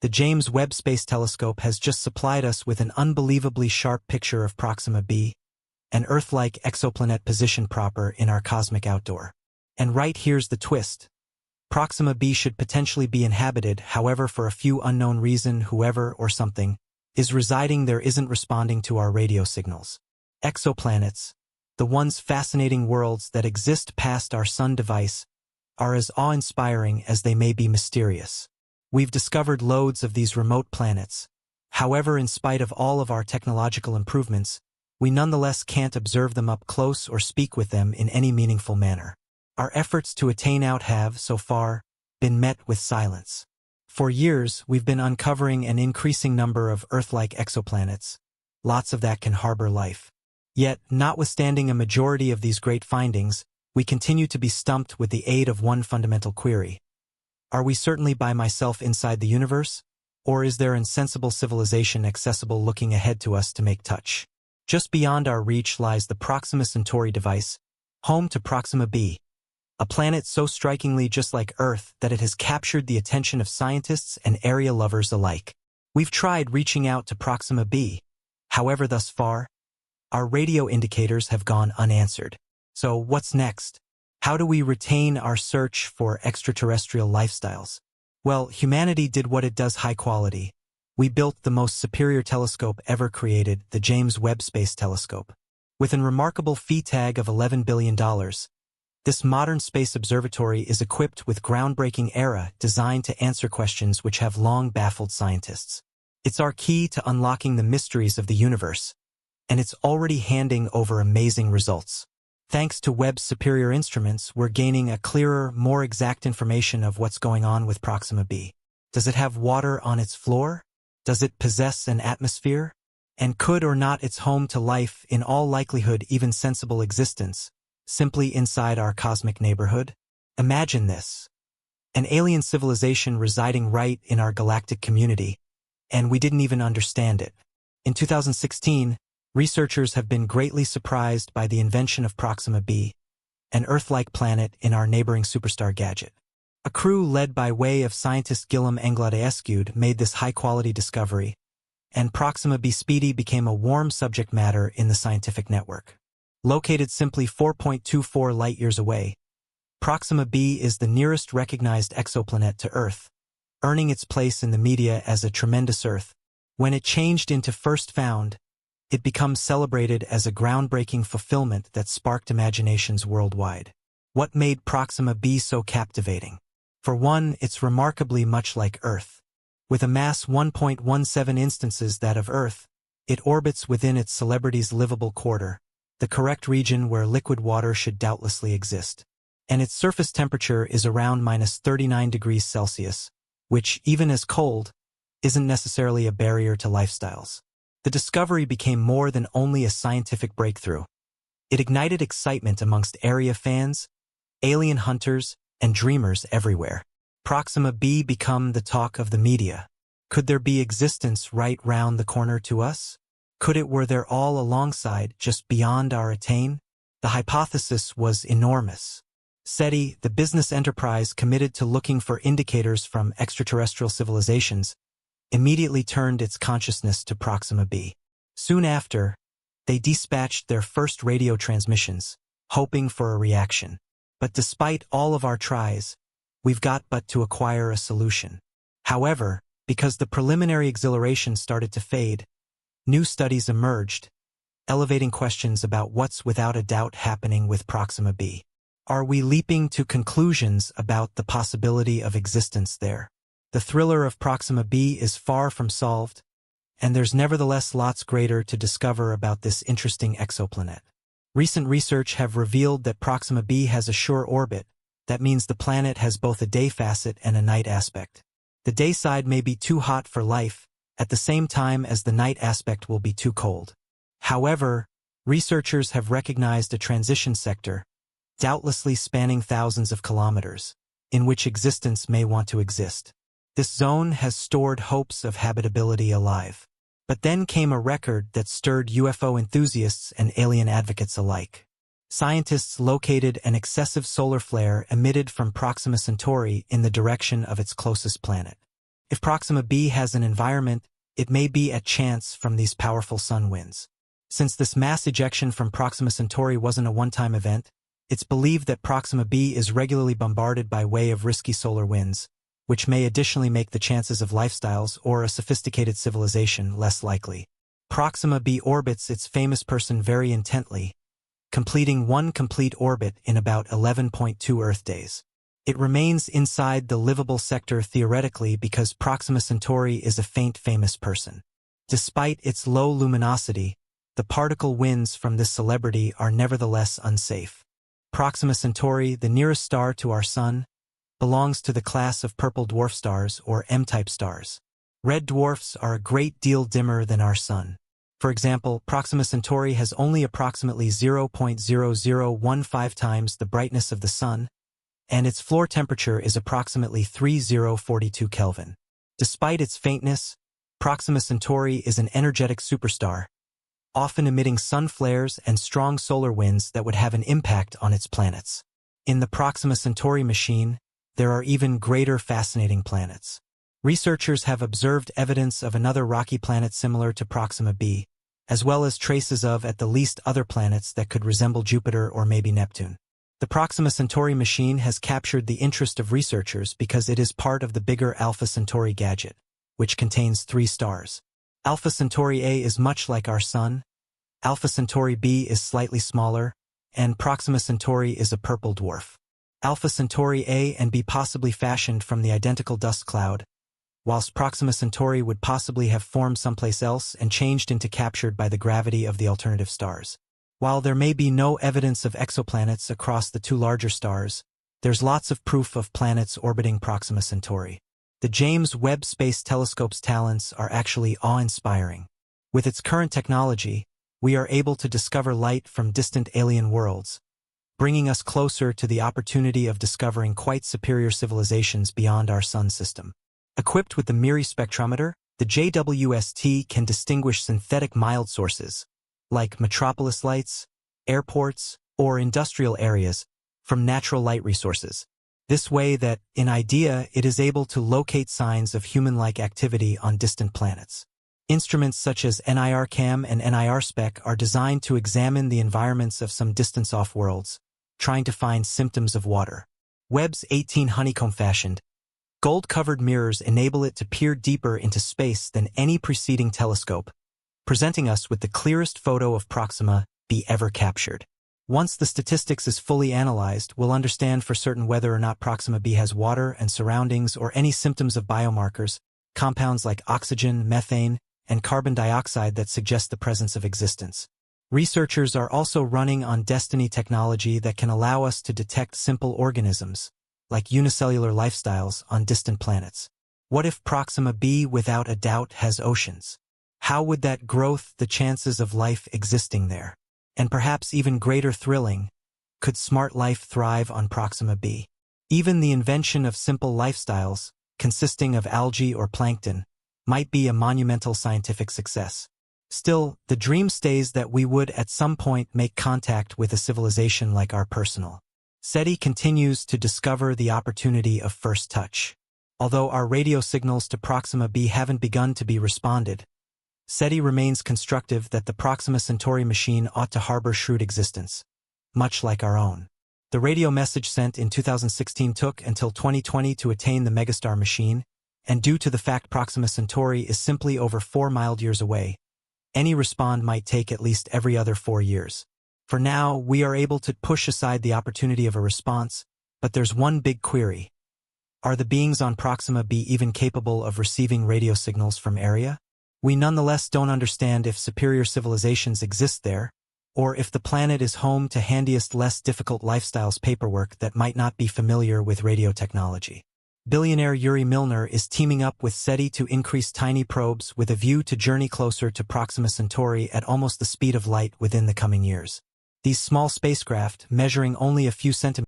The James Webb Space Telescope has just supplied us with an unbelievably sharp picture of Proxima b, an Earth-like exoplanet positioned proper in our cosmic outdoor. And right here's the twist. Proxima b should potentially be inhabited, however for a few unknown reason whoever or something is residing there isn't responding to our radio signals. Exoplanets, the once fascinating worlds that exist past our sun device, are as awe-inspiring as they may be mysterious. We've discovered loads of these remote planets. However, in spite of all of our technological improvements, we nonetheless can't observe them up close or speak with them in any meaningful manner. Our efforts to attain out have, so far, been met with silence. For years, we've been uncovering an increasing number of Earth-like exoplanets. Lots of that can harbor life. Yet, notwithstanding a majority of these great findings, we continue to be stumped with the aid of one fundamental query. Are we certainly by myself inside the universe? Or is there insensible civilization accessible looking ahead to us to make touch? Just beyond our reach lies the Proxima Centauri device, home to Proxima b, a planet so strikingly just like Earth that it has captured the attention of scientists and area lovers alike. We've tried reaching out to Proxima b. However, thus far, our radio indicators have gone unanswered. So what's next? How do we retain our search for extraterrestrial lifestyles? Well, humanity did what it does high quality. We built the most superior telescope ever created, the James Webb Space Telescope. With a remarkable fee tag of $11 billion, this modern space observatory is equipped with groundbreaking era designed to answer questions which have long baffled scientists. It's our key to unlocking the mysteries of the universe, and it's already handing over amazing results. Thanks to Webb's superior instruments, we're gaining a clearer, more exact information of what's going on with Proxima b. Does it have water on its floor? Does it possess an atmosphere? And could or not its home to life, in all likelihood even sensible existence, simply inside our cosmic neighborhood? Imagine this. An alien civilization residing right in our galactic community, and we didn't even understand it. In 2016, researchers have been greatly surprised by the invention of Proxima b, an Earth-like planet in our neighboring superstar Gadget. A crew led by way of scientist Guillaume Anglade-Escude made this high-quality discovery, and Proxima b Speedy became a warm subject matter in the scientific network. Located simply 4.24 light-years away, Proxima b is the nearest recognized exoplanet to Earth, earning its place in the media as a tremendous Earth. When it changed into first found, it becomes celebrated as a groundbreaking fulfillment that sparked imaginations worldwide. What made Proxima b so captivating? For one, it's remarkably much like Earth. With a mass 1.17 instances that of Earth, it orbits within its celebrity's livable quarter, the correct region where liquid water should doubtlessly exist. And its surface temperature is around -39°C, which, even as cold, isn't necessarily a barrier to lifestyles. The discovery became more than only a scientific breakthrough. It ignited excitement amongst area fans, alien hunters, and dreamers everywhere. Proxima b became the talk of the media. Could there be existence right round the corner to us? Could it were there all alongside, just beyond our attain? The hypothesis was enormous. SETI, the business enterprise committed to looking for indicators from extraterrestrial civilizations, immediately turned its consciousness to Proxima b. Soon after, they dispatched their first radio transmissions, hoping for a reaction. But despite all of our tries, we've got but to acquire a solution. However, because the preliminary exhilaration started to fade, new studies emerged, elevating questions about what's without a doubt happening with Proxima b. Are we leaping to conclusions about the possibility of existence there? The thriller of Proxima b is far from solved, and there's nevertheless lots greater to discover about this interesting exoplanet. Recent research have revealed that Proxima b has a sure orbit. That means the planet has both a day facet and a night aspect. The day side may be too hot for life, at the same time as the night aspect will be too cold. However, researchers have recognized a transition sector, doubtlessly spanning thousands of kilometers, in which existence may want to exist. This zone has stored hopes of habitability alive. But then came a record that stirred UFO enthusiasts and alien advocates alike. Scientists located an excessive solar flare emitted from Proxima Centauri in the direction of its closest planet. If Proxima b has an environment, it may be at chance from these powerful sun winds. Since this mass ejection from Proxima Centauri wasn't a one-time event, it's believed that Proxima b is regularly bombarded by way of risky solar winds, which may additionally make the chances of lifestyles or a sophisticated civilization less likely. Proxima b orbits its famous person very intently, completing one complete orbit in about 11.2 Earth days. It remains inside the livable sector theoretically because Proxima Centauri is a faint famous person. Despite its low luminosity, the particle winds from this celebrity are nevertheless unsafe. Proxima Centauri, the nearest star to our Sun, belongs to the class of purple dwarf stars or M-type stars. Red dwarfs are a great deal dimmer than our Sun. For example, Proxima Centauri has only approximately 0.0015 times the brightness of the Sun, and its floor temperature is approximately 3042 Kelvin. Despite its faintness, Proxima Centauri is an energetic superstar, often emitting sun flares and strong solar winds that would have an impact on its planets. In the Proxima Centauri machine, there are even greater fascinating planets. Researchers have observed evidence of another rocky planet similar to Proxima b, as well as traces of at the least other planets that could resemble Jupiter or maybe Neptune. The Proxima Centauri machine has captured the interest of researchers because it is part of the bigger Alpha Centauri gadget, which contains 3 stars. Alpha Centauri A is much like our Sun, Alpha Centauri B is slightly smaller, and Proxima Centauri is a purple dwarf. Alpha Centauri A and B possibly fashioned from the identical dust cloud, whilst Proxima Centauri would possibly have formed someplace else and changed into captured by the gravity of the alternative stars. While there may be no evidence of exoplanets across the 2 larger stars, there's lots of proof of planets orbiting Proxima Centauri. The James Webb Space Telescope's talents are actually awe-inspiring. With its current technology, we are able to discover light from distant alien worlds, bringing us closer to the opportunity of discovering quite superior civilizations beyond our Sun system. Equipped with the MIRI spectrometer, the JWST can distinguish synthetic mild sources, like metropolis lights, airports, or industrial areas, from natural light resources. This way that, in idea, it is able to locate signs of human-like activity on distant planets. Instruments such as NIRCam and NIRSpec are designed to examine the environments of some distance-off worlds, trying to find symptoms of water. Webb's 18 honeycomb-fashioned, gold-covered mirrors enable it to peer deeper into space than any preceding telescope, presenting us with the clearest photo of Proxima b ever captured. Once the statistics is fully analyzed, we'll understand for certain whether or not Proxima b has water and surroundings or any symptoms of biomarkers, compounds like oxygen, methane, and carbon dioxide that suggest the presence of existence. Researchers are also running on Destiny technology that can allow us to detect simple organisms, like unicellular lifestyles on distant planets. What if Proxima b without a doubt has oceans? How would that growth the chances of life existing there? And perhaps even greater thrilling, could smart life thrive on Proxima b? Even the invention of simple lifestyles, consisting of algae or plankton, might be a monumental scientific success. Still, the dream stays that we would at some point make contact with a civilization like our personal. SETI continues to discover the opportunity of first touch. Although our radio signals to Proxima b haven't begun to be responded, SETI remains constructive that the Proxima Centauri machine ought to harbor shrewd existence, much like our own. The radio message sent in 2016 took until 2020 to attain the megastar machine, and due to the fact Proxima Centauri is simply over 4 mild years away, any respond might take at least every other 4 years. For now, we are able to push aside the opportunity of a response, but there's one big query. Are the beings on Proxima b even capable of receiving radio signals from area? We nonetheless don't understand if superior civilizations exist there, or if the planet is home to handiest less difficult lifestyles paperwork that might not be familiar with radio technology. Billionaire Yuri Milner is teaming up with SETI to increase tiny probes with a view to journey closer to Proxima Centauri at almost the speed of light within the coming years. These small spacecraft, measuring only a few centimeters,